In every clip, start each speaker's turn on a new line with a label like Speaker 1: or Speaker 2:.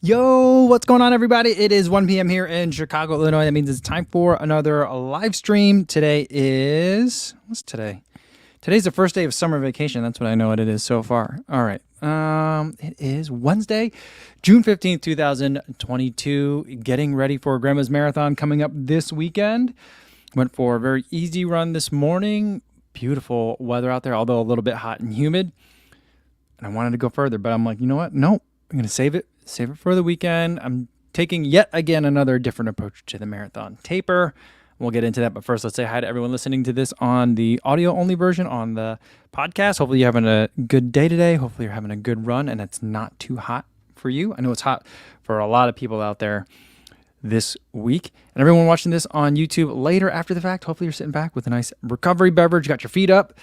Speaker 1: Yo, what's going on, everybody? It is 1 p.m. here in Chicago, Illinois. That means it's time for another live stream. Today is, what's today? Today's the first day of summer vacation. That's what I know what it is so far. All right. It is Wednesday, June 15th, 2022. Getting ready for Grandma's Marathon coming up this weekend. Went for a very easy run this morning. Beautiful weather out there, although a little bit hot and humid. And I wanted to go further, but I'm like, you know what? No, I'm going to save it for the weekend. I'm taking yet again another different approach to the marathon taper. We'll get into that, but first let's say hi to everyone listening to this on the audio only version on the podcast. Hopefully you're having a good day today. Hopefully you're having a good run and it's not too hot for you. I know it's hot for a lot of people out there this week. And everyone watching this on YouTube later after the fact, hopefully you're sitting back with a nice recovery beverage, got your feet up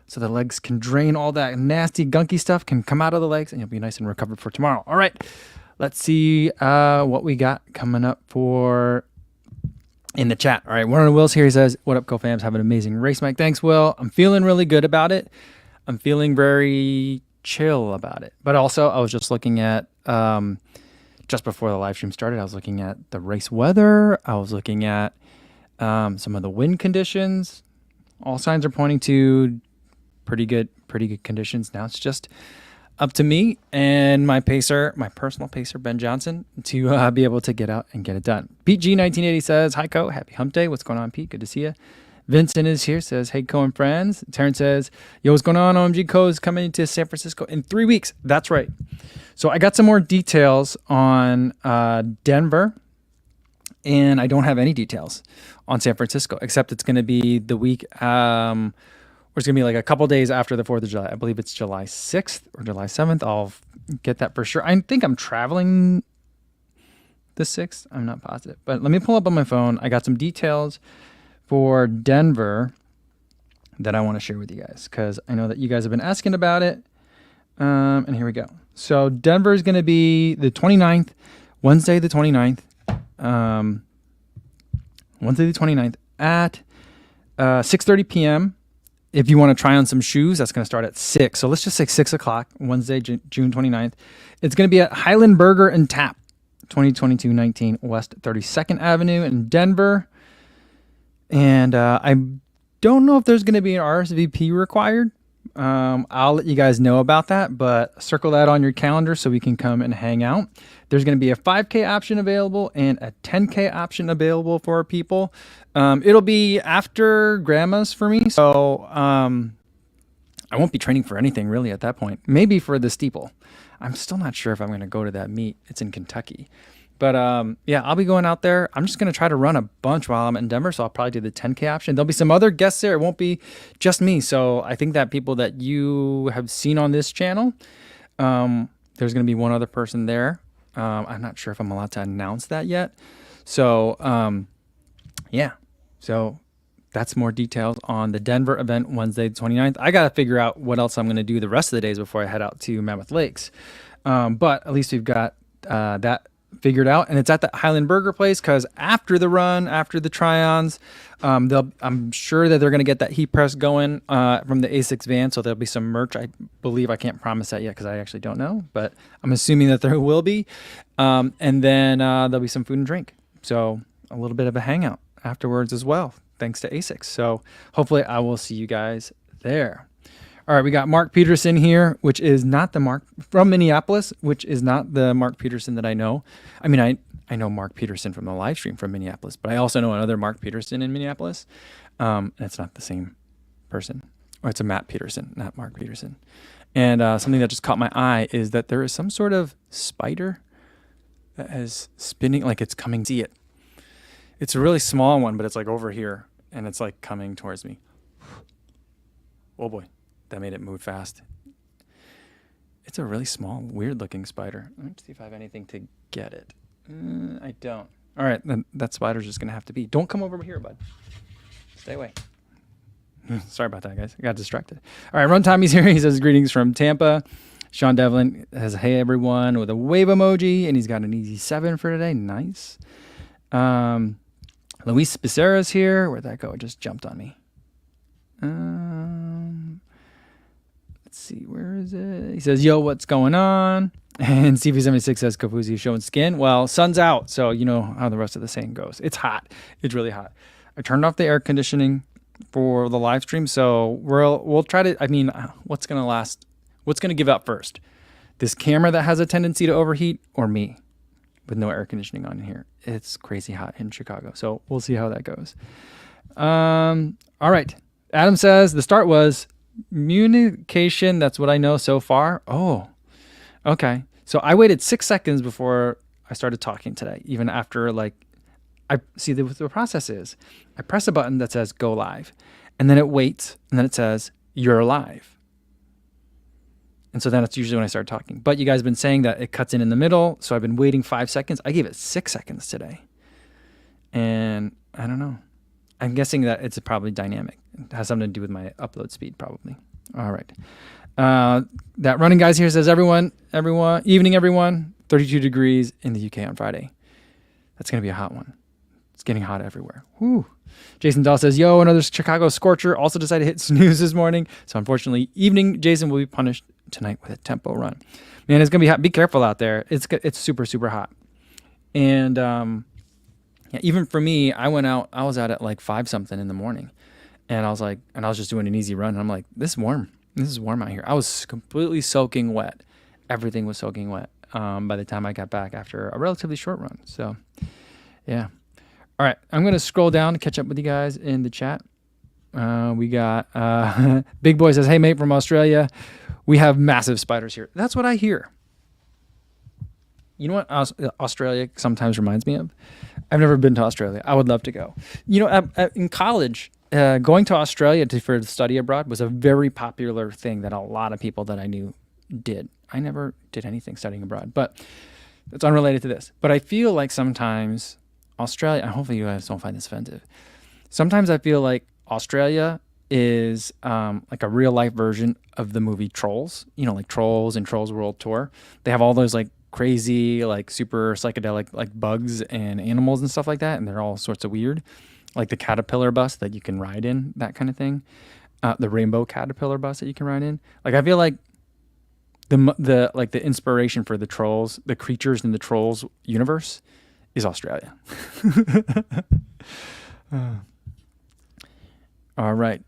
Speaker 1: so the legs can drain all that nasty gunky stuff can come out of the legs and you'll be nice and recovered for tomorrow. All right, let's see what we got coming up for in the chat. All right, one of Will's here. He says, what up, co-fams? Have an amazing race, Mike. Thanks, Will. I'm feeling really good about it. I'm feeling very chill about it. But also, I was just looking at, just before the live stream started, I was looking at the race weather. I was looking at some of the wind conditions. All signs are pointing to pretty good conditions. Now it's just up to me and my pacer, my personal pacer, Ben Johnson, to be able to get out and get it done. Pete G 1980 says, hi, Co. Happy hump day. What's going on, Pete? Good to see you. Vincent is here, says, hey, Co and friends. Terrence says, yo, what's going on? OMG Co is coming to San Francisco in 3 weeks. That's right. So I got some more details on Denver, and I don't have any details on San Francisco, except it's going to be the week, or it's going to be like a couple days after the 4th of July. I believe it's July 6th or July 7th. I'll get that for sure. I think I'm traveling the 6th. I'm not positive. But let me pull up on my phone. I got some details for Denver that I want to share with you guys because I know that you guys have been asking about it. And here we go. So Denver is going to be the 29th, Wednesday the 29th. Wednesday the 29th at 6:30 p.m. If you want to try on some shoes, that's going to start at 6. So let's just say 6 o'clock, Wednesday, June 29th. It's going to be at Highland Burger and Tap, 2022-19 West 32nd Avenue in Denver. And I don't know if there's going to be an RSVP required. I'll let you guys know about that, but circle that on your calendar so we can come and hang out. There's going to be a 5K option available and a 10K option available for people. It'll be after Grandma's for me, so I won't be training for anything really at that point. Maybe for the steeple. I'm still not sure if I'm going to go to that meet. It's in Kentucky. But yeah, I'll be going out there. I'm just going to try to run a bunch while I'm in Denver, so I'll probably do the 10K option. There'll be some other guests there. It won't be just me. So I think that people that you have seen on this channel, there's going to be one other person there. I'm not sure if I'm allowed to announce that yet. So yeah, so that's more details on the Denver event Wednesday the 29th. I got to figure out what else I'm going to do the rest of the days before I head out to Mammoth Lakes. But at least we've got that figured out, and it's at the Highland Burger place because after the run, after the try-ons, I'm sure that they're going to get that heat press going from the A6 van, so there'll be some merch. I believe, I can't promise that yet because I actually don't know, but I'm assuming that there will be. And then there'll be some food and drink, so a little bit of a hangout afterwards as well, thanks to A6. So hopefully I will see you guys there. All right, we got Mark Peterson here, which is not the Mark from Minneapolis, which is not the Mark Peterson that I know. I mean, I know Mark Peterson from the live stream from Minneapolis, but I also know another Mark Peterson in Minneapolis. And it's not the same person. Or it's a Matt Peterson, not Mark Peterson. And something that just caught my eye is that there is some sort of spider that is spinning, like it's coming. See it. It's a really small one, but it's like over here, and it's like coming towards me. Oh boy. That made it move fast. It's a really small, weird-looking spider. Let me see if I have anything to get it. I don't. All right, then that spider's just going to have to be. Don't come over here, bud. Stay away. Sorry about that, guys. I got distracted. All right, Runtime's here. He says, greetings from Tampa. Sean Devlin has, hey, everyone, with a wave emoji, and he's got an easy 7 for today. Nice. Luis Becerra's here. Where'd that go? It just jumped on me. Let's see, where is it? He says, yo, what's going on? And CV76 says Kafuzi showing skin. Well, sun's out, so you know how the rest of the saying goes. It's hot. It's really hot. I turned off the air conditioning for the live stream, so we'll try to. I mean, what's gonna last? What's gonna give out first? This camera that has a tendency to overheat, or me with no air conditioning on in here? It's crazy hot in Chicago, so we'll see how that goes. All right. Adam says the start was communication. That's what I know so far. Oh, okay. So I waited 6 seconds before I started talking today, even after I see the process is I press a button that says go live, and then it waits, and then it says you're live. And so then it's usually when I start talking. But you guys have been saying that it cuts in the middle, so I've been waiting 5 seconds. I gave it 6 seconds today. And I don't know. I'm guessing that it's probably dynamic. It has something to do with my upload speed, probably. All right. That running guys here says, evening, everyone. 32 degrees in the UK on Friday. That's going to be a hot one. It's getting hot everywhere. Whew. Jason Dahl says, yo, another Chicago scorcher. Also decided to hit snooze this morning. So unfortunately, evening Jason will be punished tonight with a tempo run. Man, it's going to be hot. Be careful out there. It's super, super hot. And yeah, even for me, I was out at like 5 something in the morning. And I was just doing an easy run. And I'm like, this is warm. This is warm out here. I was completely soaking wet. Everything was soaking wet by the time I got back after a relatively short run. So, yeah. All right. I'm going to scroll down to catch up with you guys in the chat. We got Big Boy says, hey, mate, from Australia. We have massive spiders here. That's what I hear. You know what Australia sometimes reminds me of? I've never been to Australia. I would love to go. You know, in college, going to Australia for study abroad was a very popular thing that a lot of people that I knew did. I never did anything studying abroad, but it's unrelated to this. But I feel like sometimes Australia, and hopefully you guys don't find this offensive, sometimes I feel like Australia is like a real life version of the movie Trolls, you know, like Trolls and Trolls World Tour. They have all those like crazy, like super psychedelic, like bugs and animals and stuff like that. And they're all sorts of weird, like the caterpillar bus that you can ride in, that kind of thing. The rainbow caterpillar bus that you can ride in. Like, I feel like the inspiration for the Trolls, the creatures in the Trolls universe is Australia. All right.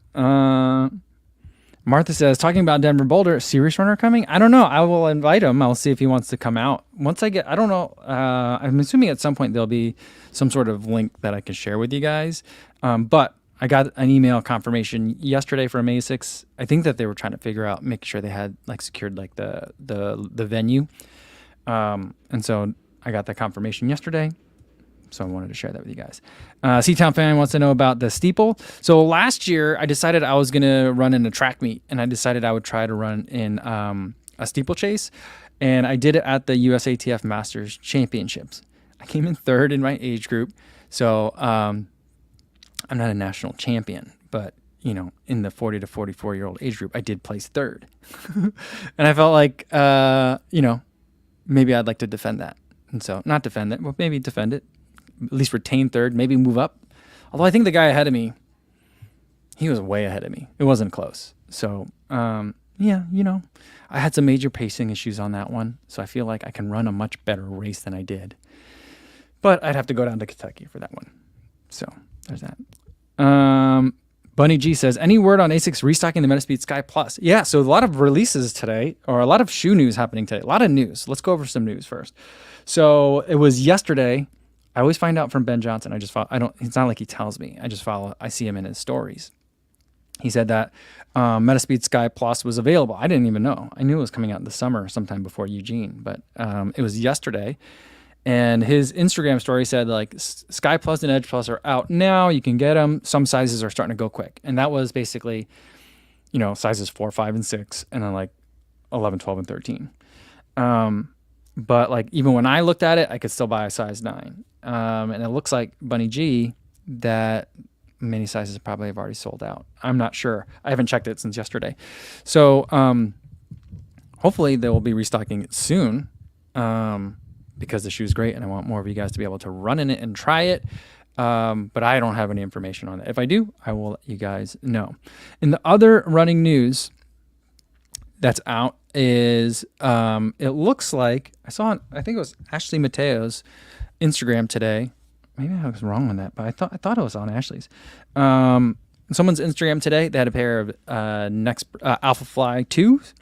Speaker 1: Martha says, talking about Denver Boulder, Serious Runner coming? I don't know. I will invite him. I'll see if he wants to come out. I don't know. I'm assuming at some point there'll be some sort of link that I can share with you guys. But I got an email confirmation yesterday from ASICS. I think that they were trying to figure out, making sure they had like secured like the venue. And so I got that confirmation yesterday. So I wanted to share that with you guys. Seatown fan wants to know about the steeple. So last year I decided I was going to run in a track meet, and I decided I would try to run in a steeplechase. And I did it at the USATF Masters Championships. I came in third in my age group. So I'm not a national champion, but you know, in the 40 to 44-year-old age group, I did place third. And I felt like, you know, maybe I'd like to defend that. And so not defend it, but maybe defend it. At least retain third, maybe move up. Although I think the guy ahead of me, he was way ahead of me. It wasn't close. So, yeah, you know, I had some major pacing issues on that one. So I feel like I can run a much better race than I did. But I'd have to go down to Kentucky for that one. So there's that. Bunny G says, any word on ASICS restocking the Metaspeed Sky Plus? Yeah, so a lot of releases today, or a lot of shoe news happening today. A lot of news. Let's go over some news first. So it was yesterday. I always find out from Ben Johnson. It's not like he tells me. I see him in his stories. He said that Metaspeed Sky Plus was available. I didn't even know. I knew it was coming out in the summer sometime before Eugene, but it was yesterday. And his Instagram story said like Sky Plus and Edge Plus are out now. You can get them. Some sizes are starting to go quick. And that was basically, you know, sizes 4, 5, and 6, and then like 11, 12, and 13. But like even when I looked at it, I could still buy a size 9. And it looks like Bunny G that many sizes probably have already sold out. I'm not sure. I haven't checked it since yesterday. So hopefully they will be restocking it soon because the shoe's great and I want more of you guys to be able to run in it and try it. But I don't have any information on it. If I do, I will let you guys know. In the other running news, that's out is it looks like I saw on, I think it was Ashley Mateo's Instagram today. Maybe I was wrong on that, but I thought it was on Ashley's. Someone's Instagram today. They had a pair of Next Alpha Fly 2s,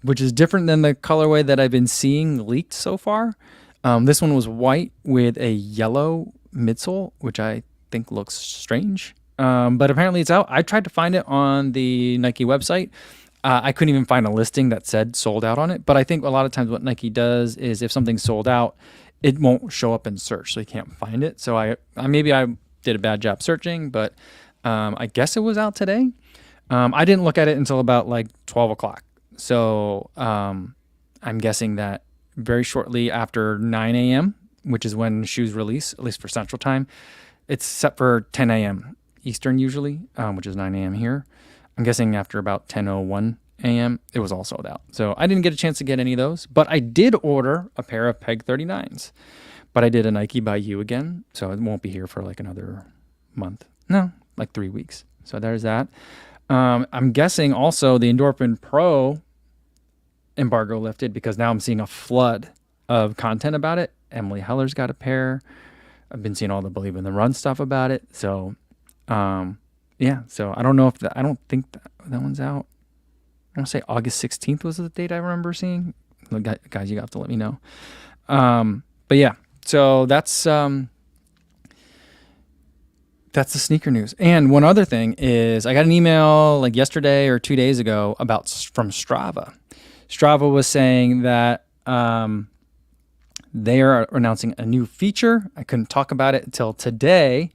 Speaker 1: which is different than the colorway that I've been seeing leaked so far. This one was white with a yellow midsole, which I think looks strange. But apparently it's out. I tried to find it on the Nike website. I couldn't even find a listing that said sold out on it. But I think a lot of times what Nike does is if something's sold out, it won't show up in search, so you can't find it. So I maybe I did a bad job searching, but I guess it was out today. I didn't look at it until about like 12 o'clock. So I'm guessing that very shortly after 9 a.m., which is when shoes release, at least for Central Time, it's set for 10 a.m. Eastern usually, which is 9 a.m. here. I'm guessing after about 10:01 a.m., it was all sold out. So I didn't get a chance to get any of those, but I did order a pair of Peg 39s. But I did a Nike by You again, so it won't be here for like another month. No, like 3 weeks. So there's that. I'm guessing also the Endorphin Pro embargo lifted because now I'm seeing a flood of content about it. Emily Heller's got a pair. I've been seeing all the Believe in the Run stuff about it. So, yeah. So I don't know if I don't think that one's out. I want to say August 16th was the date I remember seeing. Guys, you have to let me know. But yeah, so that's the sneaker news. And one other thing is I got an email like yesterday or 2 days ago from Strava. Strava was saying that they are announcing a new feature. I couldn't talk about it until today.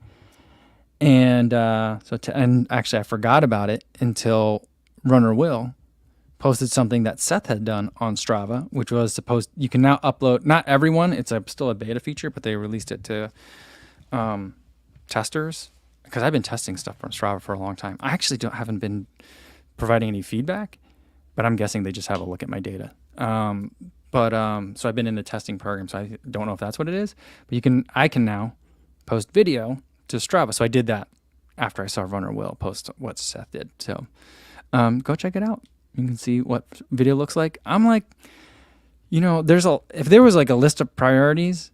Speaker 1: And and actually I forgot about it until Runner Will posted something that Seth had done on Strava, which was supposed you can now upload, not everyone, it's still a beta feature, but they released it to testers, because I've been testing stuff from Strava for a long time. I actually haven't been providing any feedback, but I'm guessing they just have a look at my data. So I've been in the testing program, so I don't know if that's what it is, but I can now post video to Strava. So I did that after I saw Runner Will post what Seth did. So go check it out. You can see what video looks like. I'm like, if there was like a list of priorities,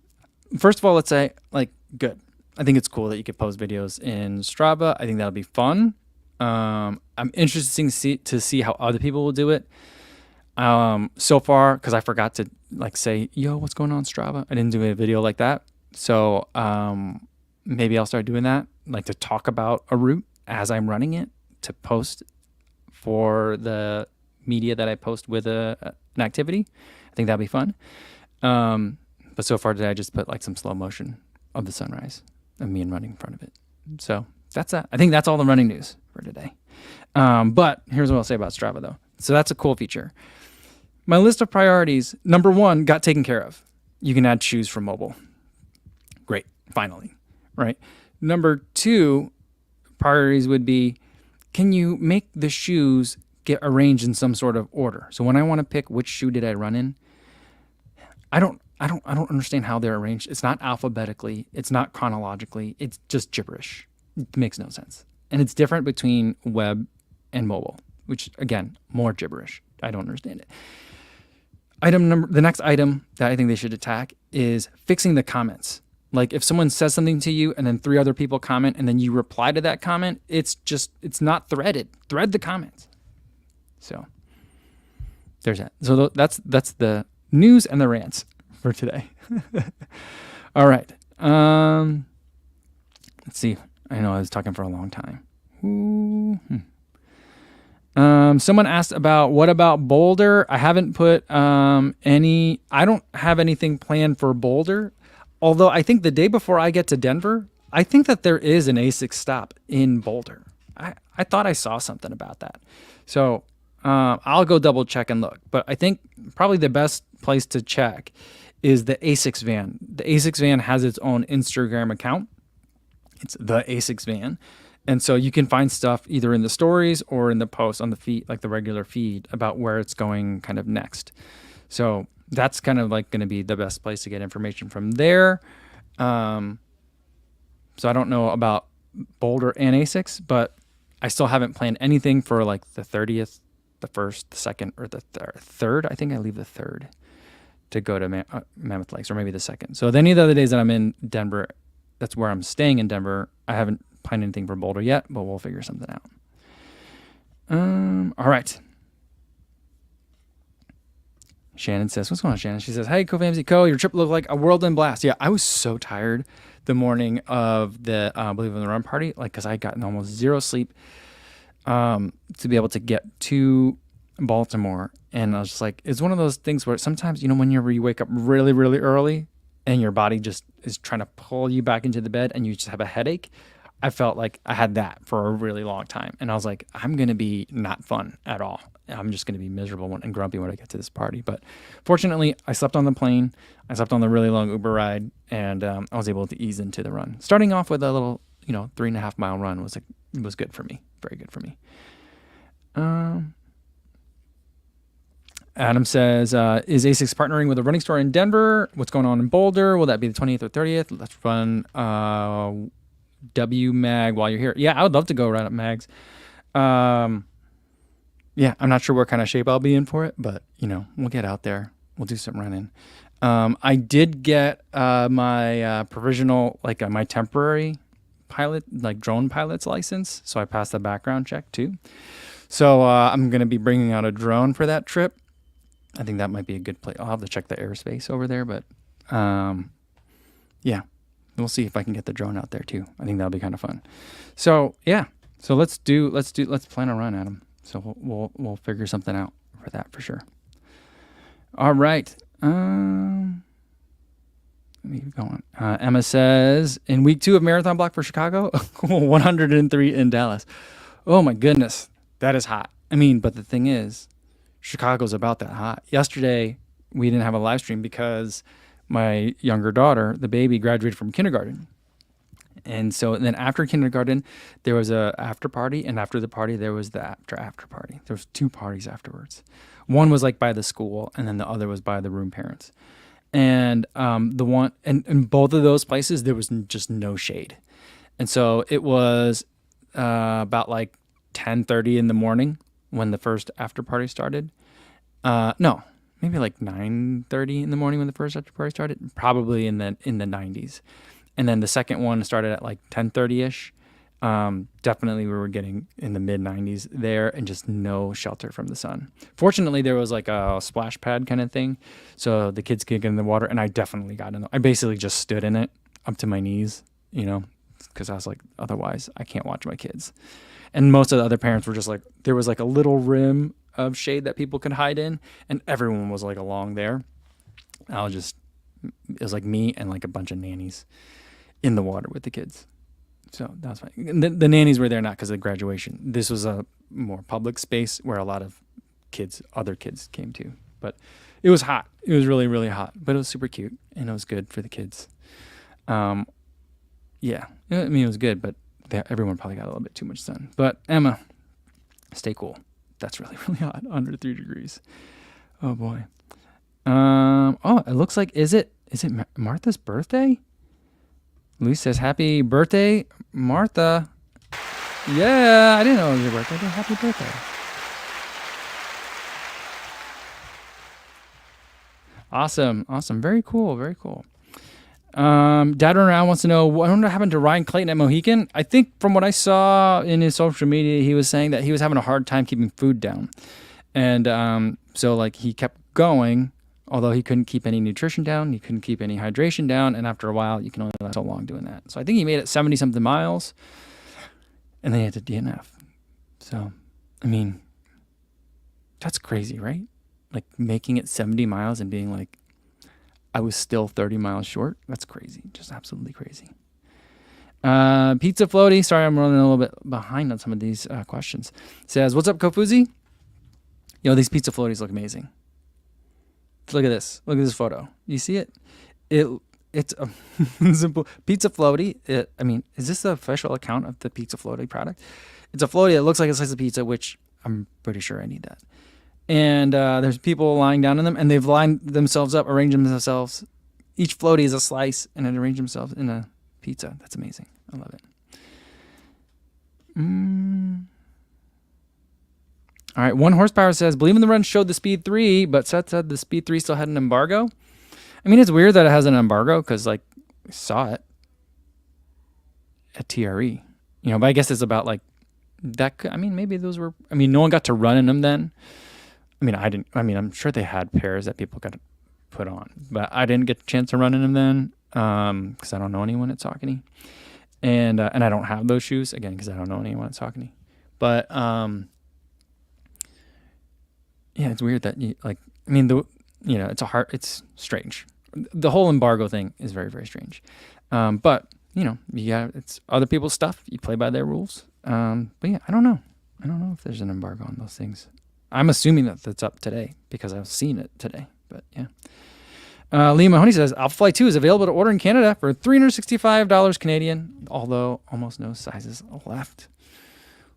Speaker 1: first of all, let's say like, good. I think it's cool that you could post videos in Strava. I think that'll be fun. I'm interested to see how other people will do it. So far, because I forgot to like say, yo, what's going on Strava? I didn't do a video like that. So maybe I'll start doing that, like to talk about a route as I'm running it, to post for the media that I post with an activity. I think that'd be fun. But so far today, I just put like some slow motion of the sunrise of me and running in front of it. So that's that. I think that's all the running news for today. But here's what I'll say about Strava though. So that's a cool feature. My list of priorities, number 1, got taken care of. You can add shoes for mobile. Great, finally, right? Number 2 priorities would be, can you make the shoes get arranged in some sort of order? So when I want to pick which shoe did I run in, I don't understand how they're arranged. It's not alphabetically, it's not chronologically, it's just gibberish. It makes no sense. And it's different between web and mobile, which again, more gibberish. I don't understand it. The next item that I think they should attack is fixing the comments. Like if someone says something to you and then 3 other people comment and then you reply to that comment, it's not threaded. Thread the comments. So there's that. So that's the news and the rants for today. All right. Let's see. I know I was talking for a long time. Someone asked about what about Boulder? I haven't put I don't have anything planned for Boulder. Although I think the day before I get to Denver, I think that there is an ASICS stop in Boulder. I thought I saw something about that. So I'll go double check and look. But I think probably the best place to check is the ASICS van. The ASICS van has its own Instagram account. It's the ASICS van. And so you can find stuff either in the stories or in the posts on the feed, like the regular feed, about where it's going kind of next. So that's kind of like going to be the best place to get information from there. So I don't know about Boulder and ASICS, but I still haven't planned anything for like the 30th the first, the second, or the third. I think I leave the third to go to Mammoth Lakes, or maybe the second. So any of the other days that I'm in Denver, that's where I'm staying in Denver. I haven't planned anything for Boulder yet, but we'll figure something out. All right. Shannon says, what's going on, Shannon? She says, hey, Co-Famzy Co, your trip looked like a whirlwind blast. Yeah, I was so tired the morning of the Believe in the Run party, like, because I had gotten almost zero sleep to be able to get to Baltimore. And I was just like, it's one of those things where sometimes, you know, whenever you wake up really, really early and your body just is trying to pull you back into the bed and you just have a headache. I felt like I had that for a really long time. And I was like, I'm going to be not fun at all. I'm just going to be miserable and grumpy when I get to this party. But fortunately, I slept on the plane. I slept on the really long Uber ride, and I was able to ease into the run. Starting off with a little, 3.5 mile run was good for me. Very good for me. Adam says, is ASICS partnering with a running store in Denver? What's going on in Boulder? Will that be the 20th or 30th? Let's run W Mag while you're here. Yeah, I would love to go run up Mags. Yeah, I'm not sure what kind of shape I'll be in for it, but, we'll get out there. We'll do some running. I did get my provisional, my temporary pilot, drone pilot's license. So I passed the background check too. So I'm going to be bringing out a drone for that trip. I think that might be a good place. I'll have to check the airspace over there, but yeah, we'll see if I can get the drone out there too. I think that'll be kind of fun. So yeah, so let's plan a run, Adam. So we'll figure something out for that for sure. All right. Let me keep going. Emma says, in week 2 of Marathon Block for Chicago, 103 in Dallas. Oh my goodness. That is hot. I mean, but the thing is, Chicago's about that hot. Yesterday, we didn't have a live stream because my younger daughter, the baby, graduated from kindergarten. And so then after kindergarten, there was a after party, and after the party, there was the after party. There was 2 parties afterwards. One was by the school, and then the other was by the room parents. And the one, and in both of those places, there was just no shade. And so it was about 10:30 in the morning when the first after party started. No, maybe 9:30 in the morning when the first after party started. Probably in the 90s. And then the second one started at 10:30ish. Definitely we were getting in the mid 90s there, and just no shelter from the sun. Fortunately, there was a splash pad kind of thing, so the kids could get in the water, and I definitely got in. I basically just stood in it up to my knees, because I was otherwise I can't watch my kids. And most of the other parents were just there was a little rim of shade that people could hide in, and everyone was along there. It was me and a bunch of nannies in the water with the kids. So that was fine. The nannies were there not because of graduation. This was a more public space where a lot of other kids came to. But it was hot. It was really, really hot. But it was super cute, and it was good for the kids. Yeah. I mean, it was good, but everyone probably got a little bit too much sun. But Emma, stay cool. That's really, really hot. Under 3 degrees. Oh, boy. It looks like, is it Martha's birthday? Luis says, happy birthday, Martha. Yeah, I didn't know it was your birthday. Happy birthday. Awesome. Very cool. Dad Around wants to know, I wonder what happened to Ryan Clayton at Mohican. I think from what I saw in his social media, he was saying that he was having a hard time keeping food down. And so he kept going. Although he couldn't keep any nutrition down, he couldn't keep any hydration down, and after a while, you can only last so long doing that. So I think he made it 70-something miles, and then he had to DNF. So, I mean, that's crazy, right? Making it 70 miles and being I was still 30 miles short. That's crazy. Just absolutely crazy. Pizza Floaty, sorry I'm running a little bit behind on some of these questions. Says, what's up, Kofuzi? These Pizza Floaties look amazing. Look at this. Look at this photo. You see it? It's a simple Pizza Floaty. Is this the official account of the Pizza Floaty product? It's a floaty that looks like a slice of pizza, which I'm pretty sure I need that. And there's people lying down in them, and they've lined themselves up, arranged themselves. Each floaty is a slice, and it arranged themselves in a pizza. That's amazing. I love it. All right, 1 horsepower says, believe in the run showed the Speed 3, but Seth said the Speed 3 still had an embargo. I mean, it's weird that it has an embargo because, like, we saw it at TRE. But I guess it's about, like, that. I mean, maybe those were, no one got to run in them then. I didn't. I'm sure they had pairs that people got to put on, but I didn't get a chance to run in them then because I don't know anyone at Saucony. And I don't have those shoes, again, because I don't know anyone at Saucony. But, yeah, it's weird that it's strange. The whole embargo thing is very, very strange. But it's other people's stuff. You play by their rules. But yeah, I don't know. I don't know if there's an embargo on those things. I'm assuming that that's up today because I've seen it today. But yeah. Lee Mahoney says Alpha Flight 2 is available to order in Canada for $365 Canadian, although almost no sizes left.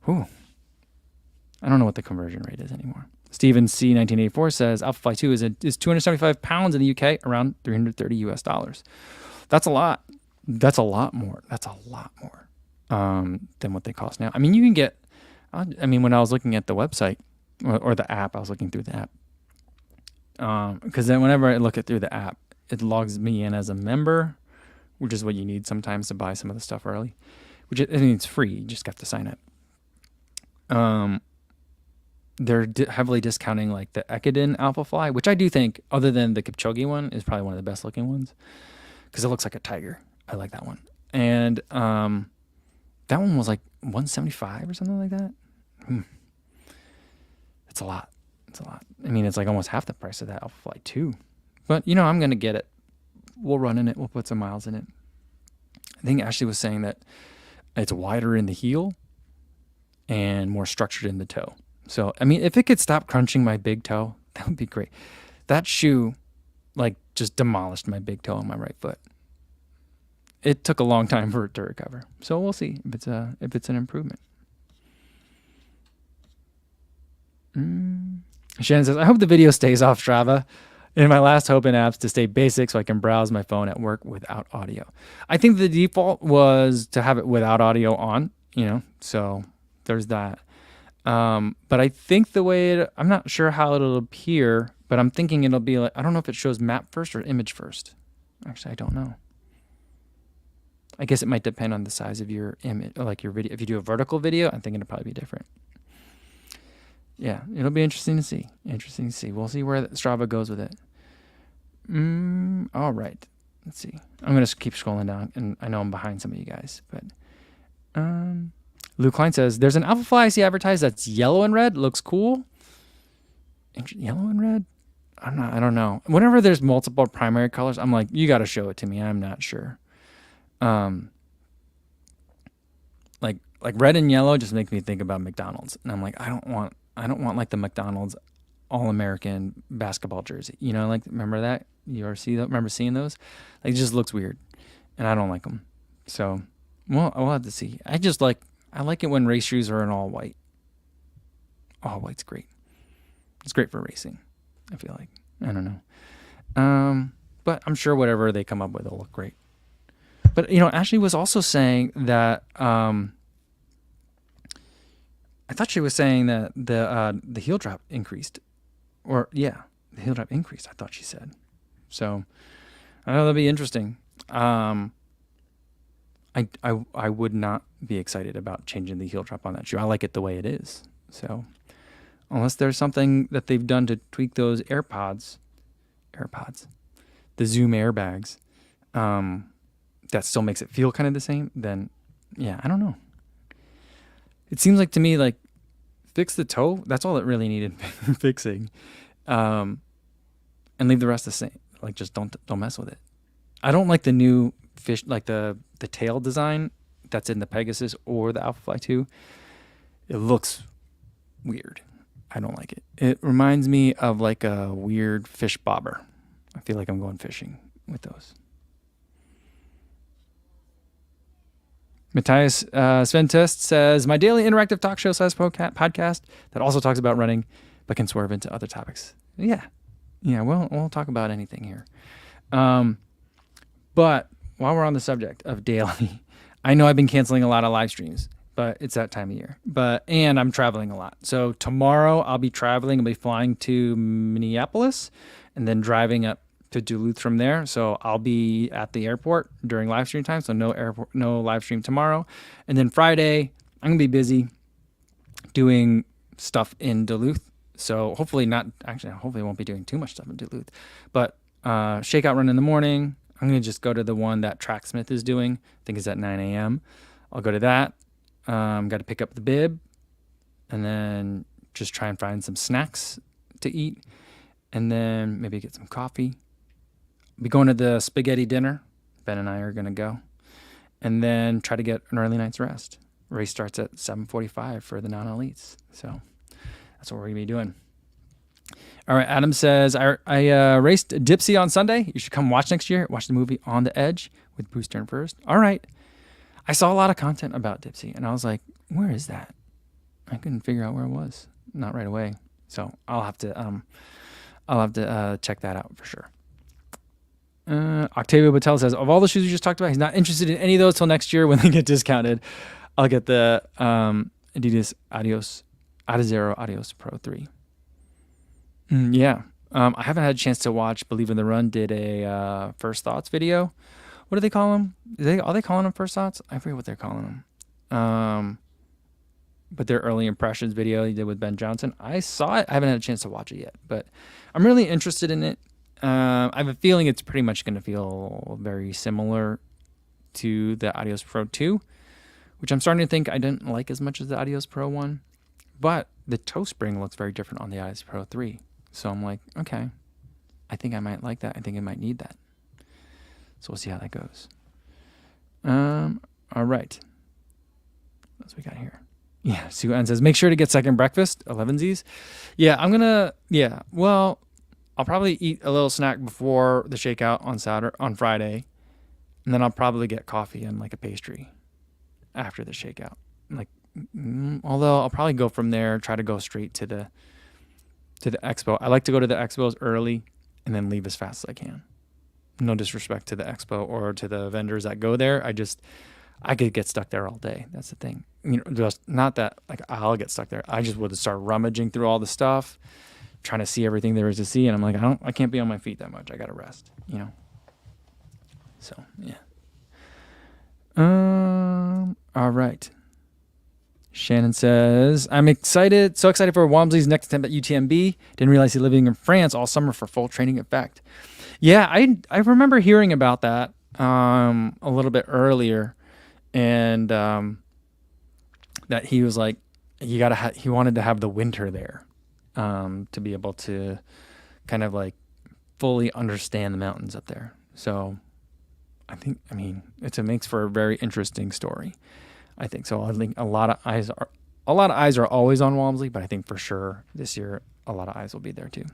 Speaker 1: Whew. I don't know what the conversion rate is anymore. Steven C 1984 says Alpha Flight 2 is 275 pounds in the UK, around $330. That's a lot. That's a lot more. That's a lot more than what they cost now. You can get. When I was looking at the website or the app, I was looking through the app. Because then whenever I look at through the app, it logs me in as a member, which is what you need sometimes to buy some of the stuff early. It's free. You just have to sign up. They're heavily discounting like the Ekiden Alpha Fly, which I do think, other than the Kipchoge one, is probably one of the best looking ones because it looks like a tiger. I like that one. And that one was like $175 or something like that. It's a lot. It's a lot. It's like almost half the price of that Alpha Fly 2. But, I'm going to get it. We'll run in it. We'll put some miles in it. I think Ashley was saying that it's wider in the heel and more structured in the toe. So, if it could stop crunching my big toe, that would be great. That shoe, like, just demolished my big toe on my right foot. It took a long time for it to recover. So we'll see if it's an improvement. Shannon says, I hope the video stays off Strava. In my last hope in apps to stay basic so I can browse my phone at work without audio. I think the default was to have it without audio on, so there's that. But I think I'm not sure how it'll appear, but I'm thinking it'll be like, I don't know if it shows map first or image first. Actually, I don't know. I guess it might depend on the size of your image, like your video. If you do a vertical video, I'm thinking it'll probably be different. Yeah, it'll be interesting to see. We'll see where Strava goes with it. All right. Let's see. I'm going to keep scrolling down, and I know I'm behind some of you guys, but Lou Klein says, there's an Alpha Fly I see advertised that's yellow and red. Looks cool. Yellow and red? I don't know. Whenever there's multiple primary colors, I'm like, you got to show it to me. I'm not sure. Like red and yellow just make me think about McDonald's. And I'm like, I don't want like the McDonald's All-American basketball jersey. Remember that? You ever see that? Remember seeing those? Like, it just looks weird. And I don't like them. So, well, we'll have to see. I like it when race shoes are in all white. All white's great. It's great for racing, I feel like. I don't know. But I'm sure whatever they come up with will look great. But, Ashley was also saying that, I thought she was saying that the heel drop increased. The heel drop increased, I thought she said. So, I know that'll be interesting. I would not be excited about changing the heel drop on that shoe. I like it the way it is. So, unless there's something that they've done to tweak those AirPods, the Zoom airbags, that still makes it feel kind of the same, then, yeah, I don't know. It seems like to me, like, fix the toe. That's all it really needed fixing, and leave the rest the same. Like, just don't mess with it. I don't like the new fish, like the tail design that's in the Pegasus or the Alpha Fly 2. It looks weird. I don't like it. It reminds me of like a weird fish bobber. I feel like I'm going fishing with those. Matthias Sventest says, my daily interactive talk show slash podcast that also talks about running, but can swerve into other topics. Yeah, we'll talk about anything here. But while we're on the subject of daily, I know I've been canceling a lot of live streams but it's that time of year. And I'm traveling a lot. So tomorrow I'll be traveling. I'll be flying to Minneapolis and then driving up to Duluth from there. So I'll be at the airport during live stream time. So no live stream tomorrow. And then Friday, I'm going to be busy doing stuff in Duluth. So hopefully I won't be doing too much stuff in Duluth, but shakeout run in the morning. I'm going to just go to the one that Tracksmith is doing. I think it's at 9 a.m. I'll go to that. Got to pick up the bib and then just try and find some snacks to eat and then maybe get some coffee. Be going to the spaghetti dinner. Ben and I are going to go and then try to get an early night's rest. Race starts at 7:45 for the non-elites. So that's what we're going to be doing. All right. Adam says, I raced Dipsy on Sunday. You should come watch next year. Watch the movie On the Edge with Bruce Dern first. All right. I saw a lot of content about Dipsy and I was like, where is that? I couldn't figure out where it was. Not right away. So I'll have to check that out for sure. Octavio Battelle says, of all the shoes we just talked about, he's not interested in any of those till next year when they get discounted. I'll get the Adidas Adizero Adios Pro 3. Yeah. I haven't had a chance to watch Believe in the Run did a First Thoughts video. What do they call them? Are they calling them First Thoughts? I forget what they're calling them. But their early impressions video he did with Ben Johnson. I saw it. I haven't had a chance to watch it yet, but I'm really interested in it. I have a feeling it's pretty much going to feel very similar to the Adios Pro 2, which I'm starting to think I didn't like as much as the Adios Pro 1. But the toe spring looks very different on the Adios Pro 3. So I'm like, okay, I think I might like that. I think I might need that. So we'll see how that goes. All right. What else we got here? Yeah, Sue Ann says, make sure to get second breakfast, 11sies. Yeah, well, I'll probably eat a little snack before the shakeout on Friday, and then I'll probably get coffee and like a pastry after the shakeout. Although I'll probably go from there, try to go straight to the expo. I like to go to the expos early and then leave as fast as I can. No disrespect to the expo or to the vendors that go there. I could get stuck there all day. That's the thing. Just not that like I'll get stuck there. I just would start rummaging through all the stuff, trying to see everything there is to see. And I'm like, I can't be on my feet that much. I got to rest, So, yeah. All right. Shannon says, I'm so excited for Walmsley's next attempt at UTMB. Didn't realize he's living in France all summer for full training effect. Yeah, I remember hearing about that a little bit earlier, and that he was like, he wanted to have the winter there to be able to kind of like fully understand the mountains up there. So it makes for a very interesting story. I think so. I think a lot of eyes are always on Walmsley, but I think for sure this year a lot of eyes will be there too.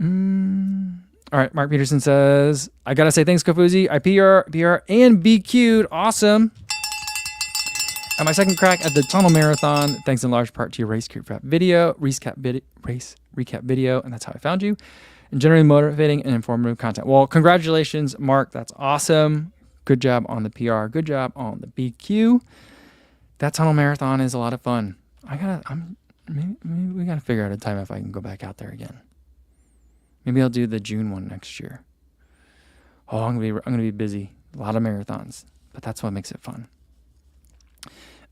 Speaker 1: All right, Mark Peterson says, I gotta say thanks, Kofuzi. I PR, and BQ'd. Awesome. At my second crack at the Tunnel Marathon, thanks in large part to your race recap video, and that's how I found you. And generally motivating and informative content. Well, congratulations, Mark. That's awesome. Good job on the PR. Good job on the BQ. That Tunnel Marathon is a lot of fun. Maybe we gotta figure out a time if I can go back out there again. Maybe I'll do the June one next year. Oh, I'm gonna be busy. A lot of marathons, but that's what makes it fun.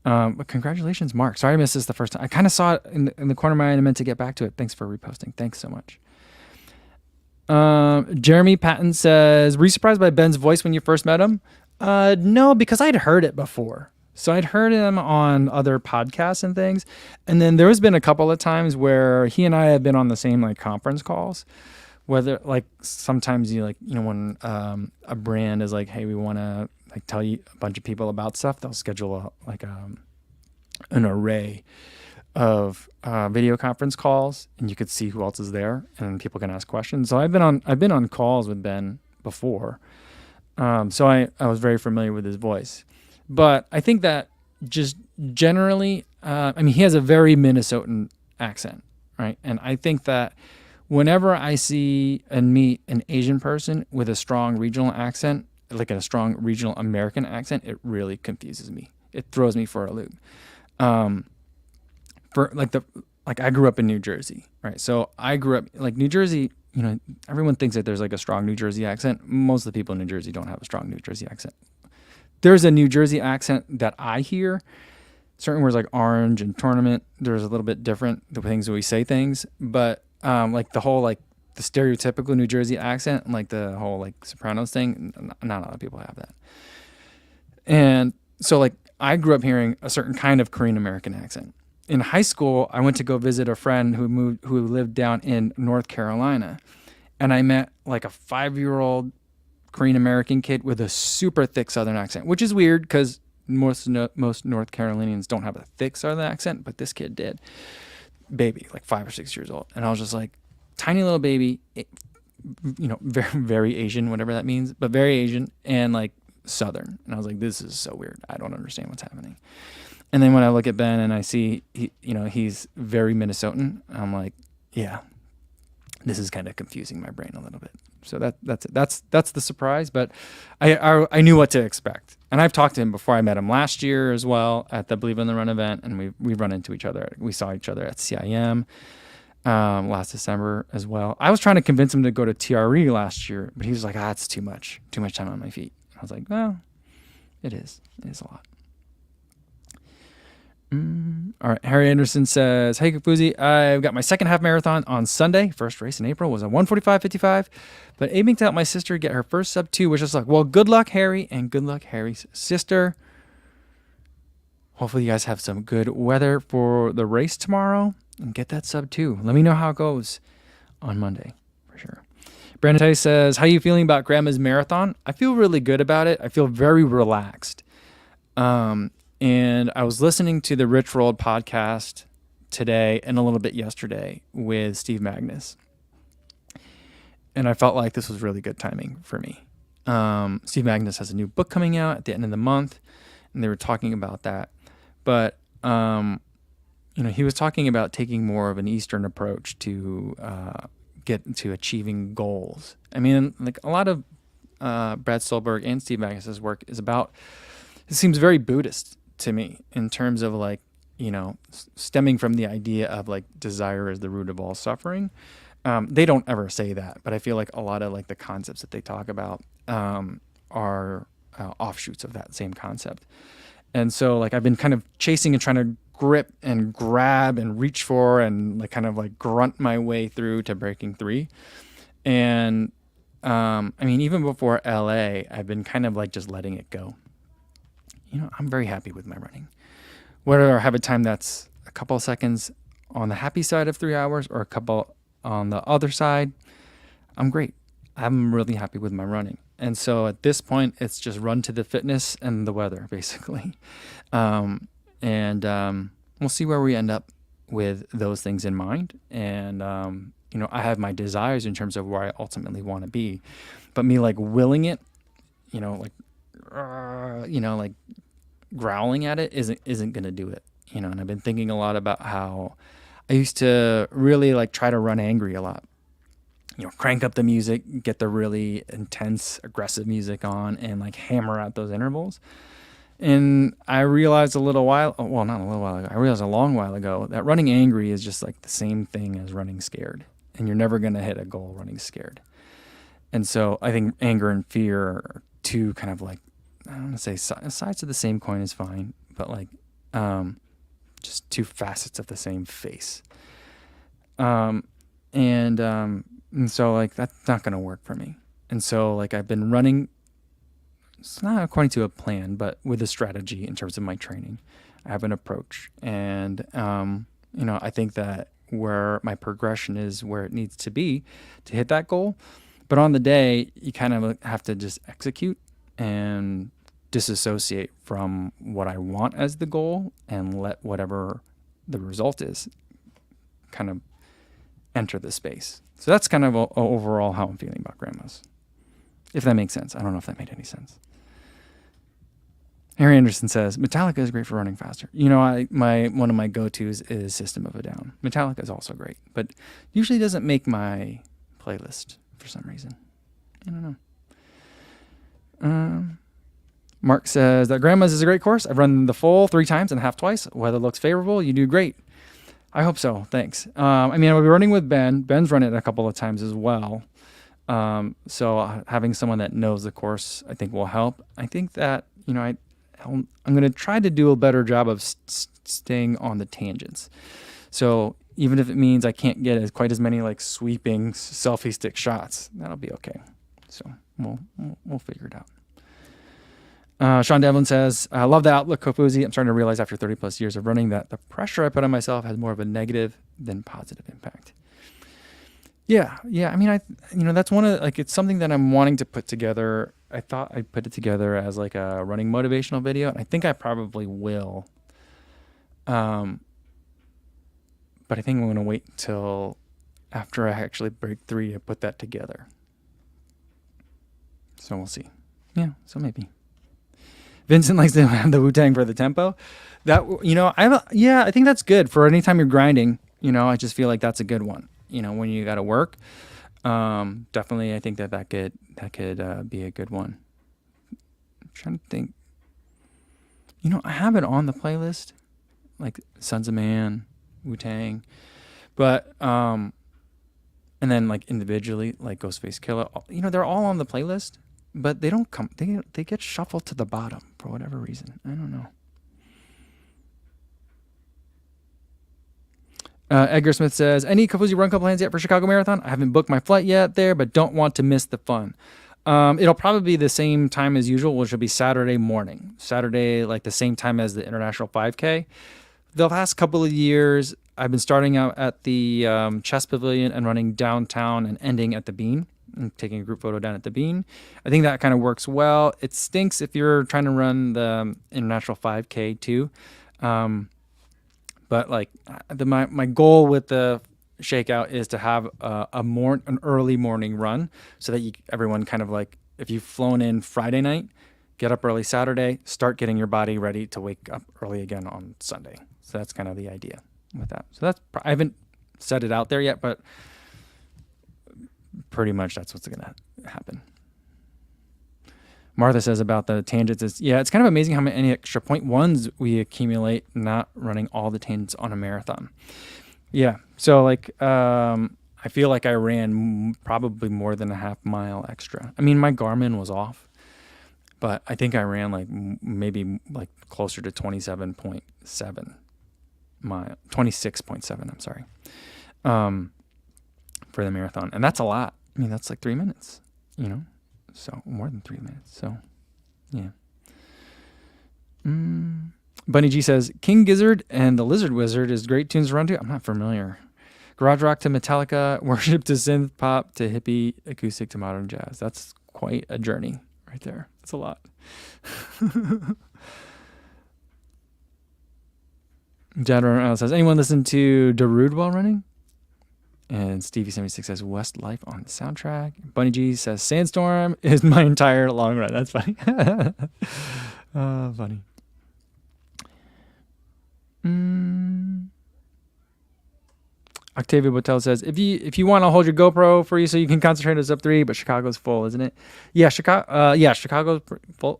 Speaker 1: But congratulations, Mark. Sorry I missed this the first time. I kind of saw it in the corner of my eye and I meant to get back to it. Thanks for reposting. Thanks so much. Jeremy Patton says, were you surprised by Ben's voice when you first met him? No, because I'd heard it before. So I'd heard him on other podcasts and things. And then there's been a couple of times where he and I have been on the same like conference calls, whether like sometimes when a brand is like, hey, we want to like tell you a bunch of people about stuff, they'll schedule an array of video conference calls, and you could see who else is there, and people can ask questions. So I've been on calls with Ben before, so I was very familiar with his voice. But I think that just generally, he has a very Minnesotan accent, right? And I think that whenever I see and meet an Asian person with a strong regional accent, like a strong regional American accent, it really confuses me. it throws me for a loop. For like I grew up in New Jersey, right? So I grew up like New Jersey. You know, everyone thinks that there's like a strong New Jersey accent. Most of the people in New Jersey don't have a strong New Jersey accent. There's a New Jersey accent that I hear. Certain words like orange and tournament, there's a little bit different the things that we say things, but like the whole like the stereotypical New Jersey accent, like the whole like Sopranos thing, not a lot of people have that. And so like I grew up hearing a certain kind of Korean American accent. In high school, I went to go visit a friend who lived down in North Carolina, and I met like a 5-year-old Korean American kid with a super thick Southern accent, which is weird because most North Carolinians don't have a thick Southern accent, but this kid did. Baby, like 5 or 6 years old, and I was just like, tiny little baby, you know, very very Asian, whatever that means, but very Asian and like Southern, and I was like, this is so weird. I don't understand what's happening. And then when I look at Ben and I see, he's very Minnesotan, I'm like, yeah, this is kind of confusing my brain a little bit. So that's the surprise, but I knew what to expect. And I've talked to him before. I met him last year as well at the Believe in the Run event, and we've run into each other. We saw each other at CIM last December as well. I was trying to convince him to go to TRE last year, but he was like, it's too much time on my feet. I was like, well, it is a lot. All right. Harry Anderson says, hey, Kafuzi, I've got my second half marathon on Sunday. First race in April was a 1:45:55, but aiming to help my sister get her first sub 2, which is like, well, good luck, Harry, and good luck, Harry's sister. Hopefully you guys have some good weather for the race tomorrow and get that sub 2. Let me know how it goes on Monday for sure. Brandon Tay says, how are you feeling about Grandma's marathon? I feel really good about it. I feel very relaxed. And I was listening to the Rich Rolled podcast today and a little bit yesterday with Steve Magnus. And I felt like this was really good timing for me. Steve Magnus has a new book coming out at the end of the month, and they were talking about that. But, he was talking about taking more of an Eastern approach to get to achieving goals. I mean, like a lot of Brad Stolberg and Steve Magnus's work is about, it seems very Buddhist to me in terms of like, stemming from the idea of like desire is the root of all suffering. They don't ever say that, but I feel like a lot of like the concepts that they talk about are offshoots of that same concept. And so like I've been kind of chasing and trying to grip and grab and reach for and like kind of like grunt my way through to breaking 3. And even before LA, I've been kind of like just letting it go. I'm very happy with my running. Whether I have a time that's a couple of seconds on the happy side of 3 hours or a couple on the other side, I'm great. I'm really happy with my running. And so at this point, it's just run to the fitness and the weather, basically. We'll see where we end up with those things in mind. And, I have my desires in terms of where I ultimately want to be. But me like willing it, like growling at it isn't going to do it, and I've been thinking a lot about how I used to really like try to run angry a lot, crank up the music, get the really intense, aggressive music on and like hammer out those intervals. And I realized I realized a long while ago that running angry is just like the same thing as running scared, and you're never going to hit a goal running scared. And so I think anger and fear are two kind of like, I don't want to say sides of the same coin is fine, but like just two facets of the same face. And so like that's not going to work for me. And so like I've been running, it's not according to a plan, but with a strategy in terms of my training. I have an approach, and I think that where my progression is where it needs to be to hit that goal. But on the day, you kind of have to just execute and disassociate from what I want as the goal and let whatever the result is kind of enter the space. So that's kind of overall how I'm feeling about Grandma's. If that makes sense. I don't know if that made any sense. Harry Anderson says, Metallica is great for running faster. One of my go-tos is System of a Down. Metallica is also great, but usually doesn't make my playlist for some reason. I don't know. Mark says that Grandma's is a great course. I've run the full 3 times and half twice. Weather looks favorable. You do great. I hope so. Thanks. I mean, I'll be running with Ben. Ben's run it a couple of times as well. So having someone that knows the course, I think will help. I think that, I'm going to try to do a better job of staying on the tangents. So even if it means I can't get quite as many like sweeping selfie stick shots, that'll be okay. So we'll figure it out. Sean Devlin says, I love the outlook, Kofuzi. I'm starting to realize after 30 plus years of running that the pressure I put on myself has more of a negative than positive impact. Yeah. I mean, that's one of it's something that I'm wanting to put together. I thought I'd put it together as like a running motivational video, and I think I probably will. But I think I'm going to wait until after I actually break 3 to put that together. So we'll see. Yeah, so maybe. Vincent likes to have the Wu-Tang for the tempo. That, I think that's good for anytime you're grinding. I just feel like that's a good one. When you got to work, definitely, I think that could be a good one. I'm trying to think. I have it on the playlist, like Sons of Man, Wu-Tang, but and then like individually, like Ghostface Killer. They're all on the playlist, but they don't come. They get shuffled to the bottom for whatever reason. I don't know. Edgar Smith says, any Kofuzi Run Club plans yet for Chicago Marathon? I haven't booked my flight yet there, but don't want to miss the fun. It'll probably be the same time as usual, which will be Saturday morning. Saturday, like the same time as the International 5K. The last couple of years, I've been starting out at the Chess Pavilion and running downtown and ending at the Bean and taking a group photo down at the Bean. I think that kind of works well. It stinks if you're trying to run the International 5K too. But like my goal with the shakeout is to have an early morning run so that everyone kind of like, if you've flown in Friday night, get up early Saturday, start getting your body ready to wake up early again on Sunday. So that's kind of the idea with that. So I haven't set it out there yet, but pretty much that's what's going to happen. Martha says about the tangents it's kind of amazing how many extra 0.1s we accumulate not running all the tangents on a marathon. Yeah. So like, I feel like I ran probably more than a half mile extra. I mean, my Garmin was off, but I think I ran like maybe like closer to 27.7 mile, 26.7. I'm sorry. For the marathon. And that's a lot. I mean, that's like 3 minutes, so more than 3 minutes. So yeah. Bunny G says, King Gizzard and the Lizard Wizard is great tunes to run to. I'm not familiar. Garage rock to Metallica, worship to synth pop to hippie acoustic to modern jazz. That's quite a journey right there. That's a lot. Jad says, anyone listen to Darude while running? And Stevie76 says, Westlife on the soundtrack. Bunny G says, Sandstorm is my entire long run. That's funny. Funny. Octavia Botel says, if you want to hold your GoPro for you so you can concentrate on sub 3, but Chicago's full, isn't it? Yeah, Chicago's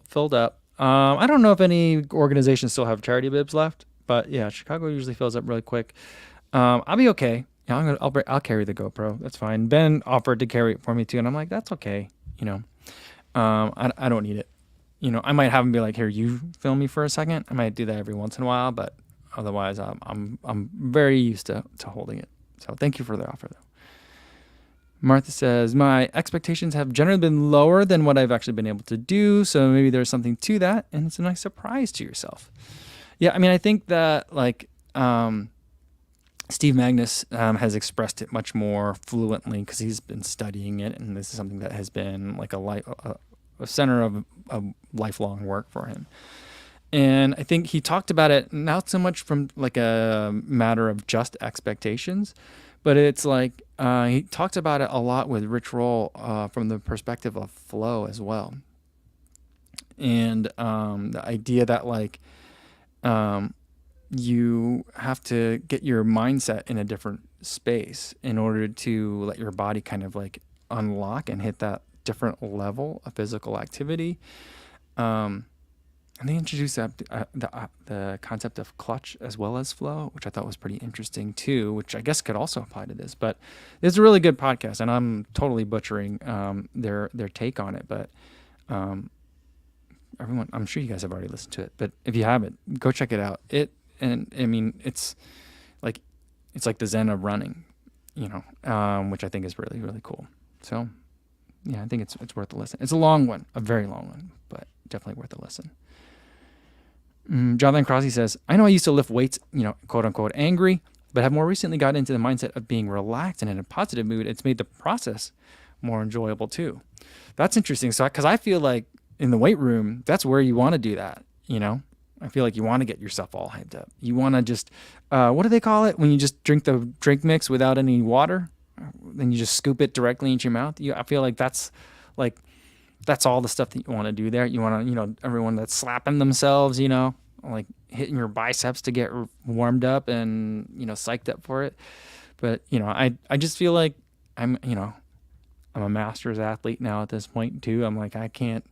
Speaker 1: filled up. I don't know if any organizations still have charity bibs left, but yeah, Chicago usually fills up really quick. I'll be okay. Yeah, I'll carry the GoPro. That's fine. Ben offered to carry it for me too, and I'm like, that's okay. I don't need it. I might have him be like, here, you film me for a second. I might do that every once in a while, but otherwise, I'm very used to holding it. So thank you for the offer, though. Martha says, my expectations have generally been lower than what I've actually been able to do, so maybe there's something to that, and it's a nice surprise to yourself. Yeah, I mean, I think that like. Steve Magnus has expressed it much more fluently because he's been studying it, and this is something that has been like a center of lifelong work for him. And I think he talked about it not so much from like a matter of just expectations, but it's like he talked about it a lot with Rich Roll from the perspective of flow as well. And the idea that like you have to get your mindset in a different space in order to let your body kind of like unlock and hit that different level of physical activity. And they introduced the concept of clutch as well as flow, which I thought was pretty interesting too, which I guess could also apply to this. But it's a really good podcast, and I'm totally butchering their take on it. But everyone, I'm sure you guys have already listened to it. But if you haven't, go check it out. It's like the zen of running, which I think is really, really cool. So yeah, I think it's worth a listen. It's a long one, a very long one, but definitely worth a listen. Jonathan Crosby says, I know I used to lift weights, quote unquote, angry, but have more recently gotten into the mindset of being relaxed and in a positive mood. It's made the process more enjoyable too. That's interesting. So, because I feel like in the weight room, that's where you want to do that. I feel like you want to get yourself all hyped up. You want to just, what do they call it? When you just drink the drink mix without any water, then you just scoop it directly into your mouth. I feel like that's all the stuff that you want to do there. You want to, everyone that's slapping themselves, like hitting your biceps to get warmed up and, psyched up for it. But, I just feel like I'm a master's athlete now at this point too. I'm like, I can't,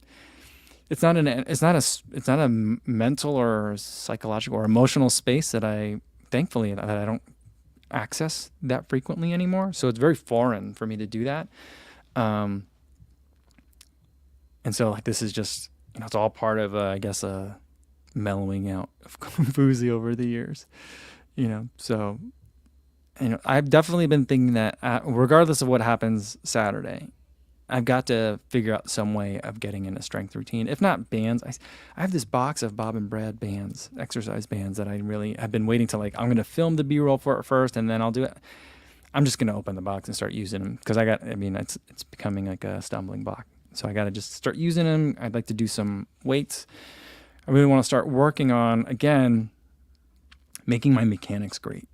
Speaker 1: it's not a mental or psychological or emotional space that I don't access that frequently anymore. So it's very foreign for me to do that. And so like, this is just, it's all part of, I guess, a mellowing out of Boozy over the years, so, I've definitely been thinking that regardless of what happens Saturday, I've got to figure out some way of getting in a strength routine. If not bands, I have this box of Bob and Brad bands, exercise bands that I've been waiting to, like, I'm going to film the B-roll for it first and then I'll do it. I'm just going to open the box and start using them because it's becoming like a stumbling block. So I got to just start using them. I'd like to do some weights. I really want to start working on, again, making my mechanics great.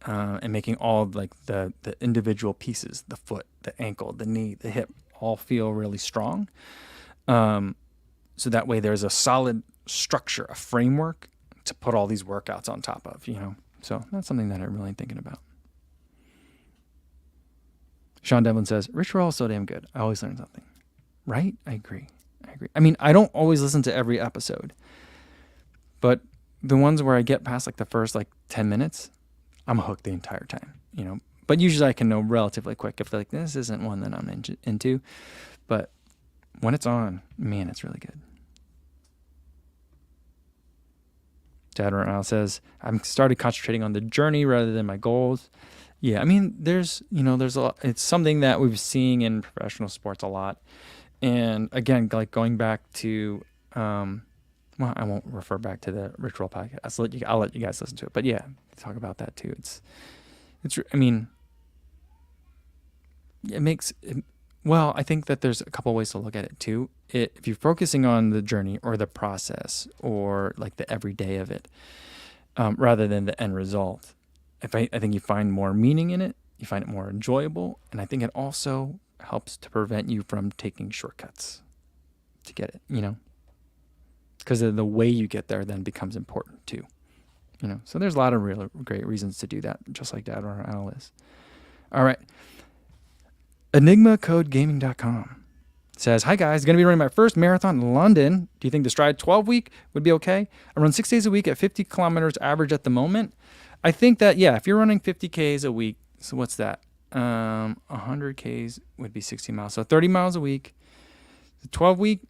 Speaker 1: And making all like the individual pieces, the foot, the ankle, the knee, the hip, all feel really strong. So that way there's a solid structure, a framework to put all these workouts on top of, So that's something that I'm really thinking about. Sean Devlin says, Rich Roll is so damn good. I always learn something. Right? I agree. I mean, I don't always listen to every episode, but the ones where I get past like the first like 10 minutes, I'm hooked the entire time, but usually I can know relatively quick if like, this isn't one that I'm into, but when it's on, man, it's really good. Dad Ronald says, I'm started concentrating on the journey rather than my goals. Yeah. I mean, there's a lot, it's something that we've seen in professional sports a lot. And again, like going back to, well, I won't refer back to the Rich Roll podcast. I'll let you guys listen to it. But yeah, talk about that too. Well, I think that there's a couple ways to look at it too. If you're focusing on the journey or the process or like the everyday of it, rather than the end result, I think you find more meaning in it. You find it more enjoyable. And I think it also helps to prevent you from taking shortcuts to get it, because the way you get there then becomes important too, So there's a lot of really great reasons to do that, just like Dad or Al is. All right. EnigmaCodeGaming.com says, hi guys, going to be running my first marathon in London. Do you think the Stride 12 week would be okay? I run 6 days a week at 50 kilometers average at the moment. I think that, yeah, if you're running 50 Ks a week, so what's that? 100 Ks would be 60 miles. So 30 miles a week. The 12 week,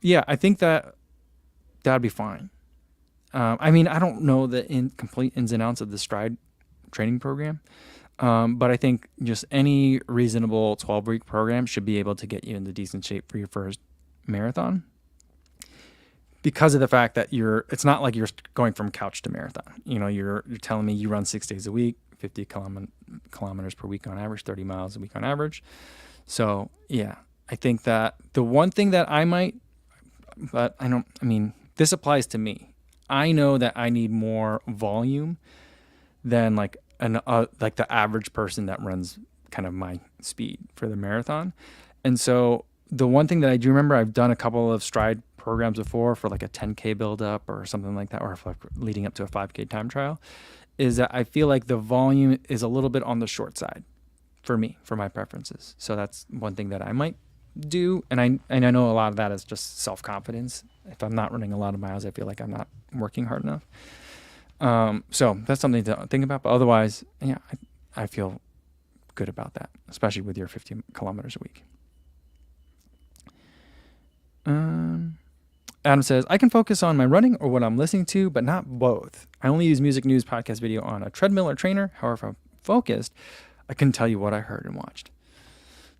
Speaker 1: yeah, I think that'd be fine. I mean, I don't know the complete ins and outs of the Stride training program, but I think just any reasonable 12-week program should be able to get you into decent shape for your first marathon, because of the fact that it's not like you're going from couch to marathon. You're telling me you run 6 days a week, 50 kilometers per week on average, 30 miles a week on average. So yeah, I think that the one thing that I might, but this applies to me. I know that I need more volume than like the average person that runs kind of my speed for the marathon. And so the one thing that I do remember, I've done a couple of Stride programs before for like a 10K build up or something like that, or for like leading up to a 5K time trial, is that I feel like the volume is a little bit on the short side for me, for my preferences. So that's one thing that I might do. And I know a lot of that is just self-confidence If I'm not running a lot of miles, I feel like I'm not working hard enough. So that's something to think about. But otherwise, yeah, I feel good about that, especially with your 50 kilometers a week. Adam says, I can focus on my running or what I'm listening to, but not both. I only use music, news, podcast, video on a treadmill or trainer. However, if I'm focused, I can tell you what I heard and watched.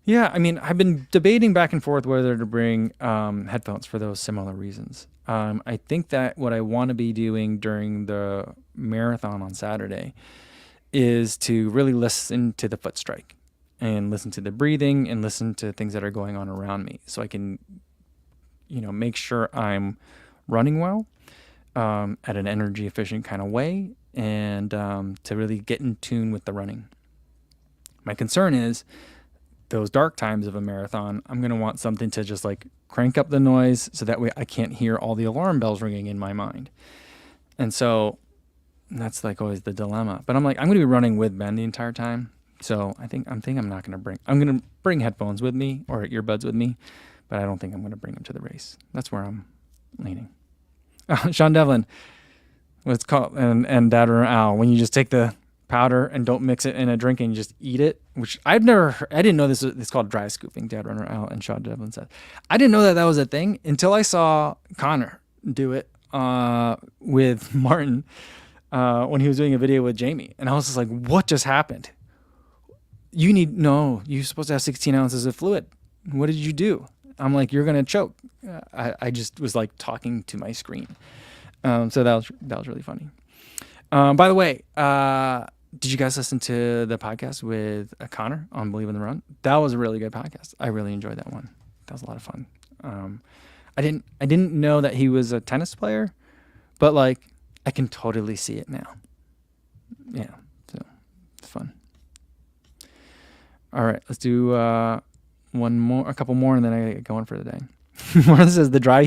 Speaker 1: Yeah, I mean, I've been debating back and forth whether to bring headphones for those similar reasons. I think that what I want to be doing during the marathon on Saturday is to really listen to the foot strike and listen to the breathing and listen to things that are going on around me, so I can, make sure I'm running well at an energy efficient kind of way, and to really get in tune with the running. My concern is those dark times of a marathon, I'm going to want something to just like crank up the noise so that way I can't hear all the alarm bells ringing in my mind. And so that's like always the dilemma. But I'm like, I'm going to be running with Ben the entire time. So I'm not going to I'm going to bring headphones with me or earbuds with me, but I don't think I'm going to bring them to the race. That's where I'm leaning. Sean Devlin, what's called, and Dad or Al, when you just take the powder and don't mix it in a drink and you just eat it, which I didn't know this. It's called dry scooping. Dad Runner Al and Sean Devlin said, I didn't know that was a thing until I saw Connor do it with Martin when he was doing a video with Jamie, and I was just like, what just happened? You're supposed to have 16 ounces of fluid. What did you do? I'm like, you're gonna choke. I just was like talking to my screen. So that was really funny. By the way, did you guys listen to the podcast with Connor on Believe in the Run? That was a really good podcast. I really enjoyed that one. That was a lot of fun. I didn't know that he was a tennis player, but like I can totally see it now. Yeah, so it's fun. All right, let's do a couple more, and then I get going for the day. Martha says the dry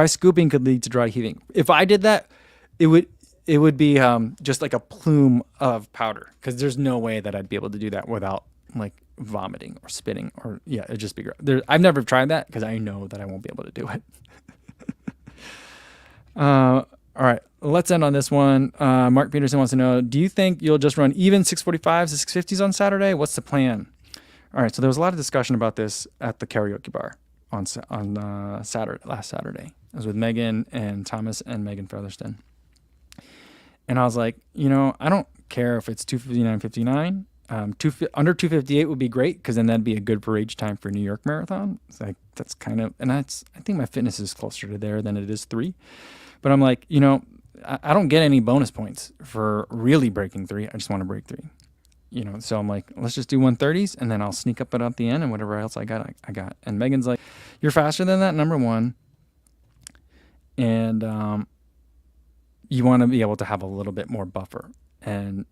Speaker 1: scooping could lead to dry heaving. If I did that, it would be just like a plume of powder, because there's no way that I'd be able to do that without like vomiting or spitting, or it'd just be gross. I've never tried that because I know that I won't be able to do it. All right, let's end on this one. Mark Peterson wants to know, do you think you'll just run even 645s to 650s on Saturday? What's the plan? All right, so there was a lot of discussion about this at the karaoke bar on last Saturday. I was with Megan and Thomas and Megan Featherston. And I was like, I don't care if it's 2:59:59. Under 2:58 would be great, because then that'd be a good age time for New York Marathon. It's like, that's kind of, and I think my fitness is closer to there than it is 3. But I'm like, I don't get any bonus points for really breaking 3. I just want to break 3. So I'm like, let's just do 130s, and then I'll sneak up it at the end, and whatever else I got. And Megan's like, you're faster than that, number one. And you want to be able to have a little bit more buffer. And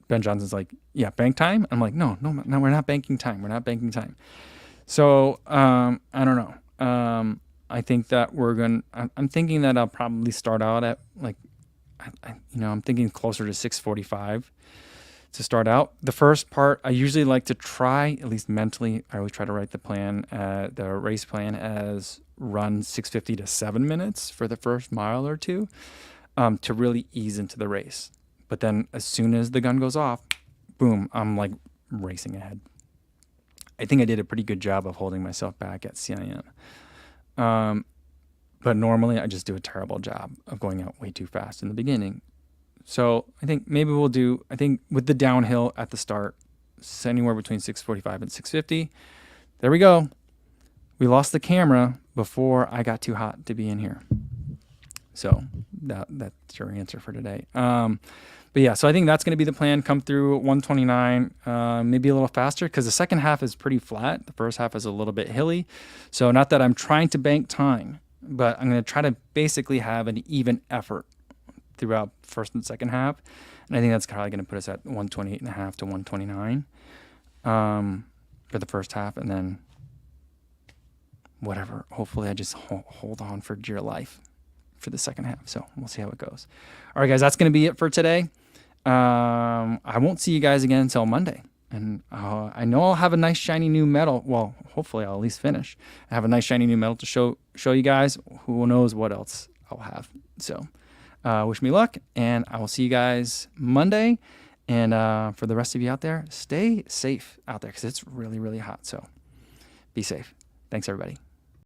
Speaker 1: Ben Johnson's like, yeah, bank time? I'm like, no, we're not banking time. We're not banking time. So I don't know. I think that I'm thinking that I'll probably start out at like, I'm thinking closer to 6:45 to start out. The first part, I usually like to try, at least mentally, I always try to write the race plan as run 6:50 to 7 minutes for the first mile or two, to really ease into the race. But then as soon as the gun goes off, boom, I'm like racing ahead. I think I did a pretty good job of holding myself back at CIM. But normally I just do a terrible job of going out way too fast in the beginning. So I think maybe with the downhill at the start, anywhere between 6:45 and 6:50. There we go. We lost the camera before I got too hot to be in here. So that's your answer for today. But yeah, so I think that's going to be the plan. Come through 129, maybe a little faster, because the second half is pretty flat. The first half is a little bit hilly. So not that I'm trying to bank time, but I'm going to try to basically have an even effort throughout first and second half. And I think that's probably going to put us at 128.5 to 129 for the first half. And then whatever, hopefully I just hold on for dear life for the second half. So we'll see how it goes. All right, guys, that's going to be it for today. I won't see you guys again until Monday. And I know I'll have a nice shiny new medal. Well, hopefully I'll at least finish. I have a nice shiny new medal to show you guys. Who knows what else I'll have. So wish me luck, and I will see you guys Monday. And for the rest of you out there, stay safe out there because it's really, really hot. So be safe. Thanks, everybody.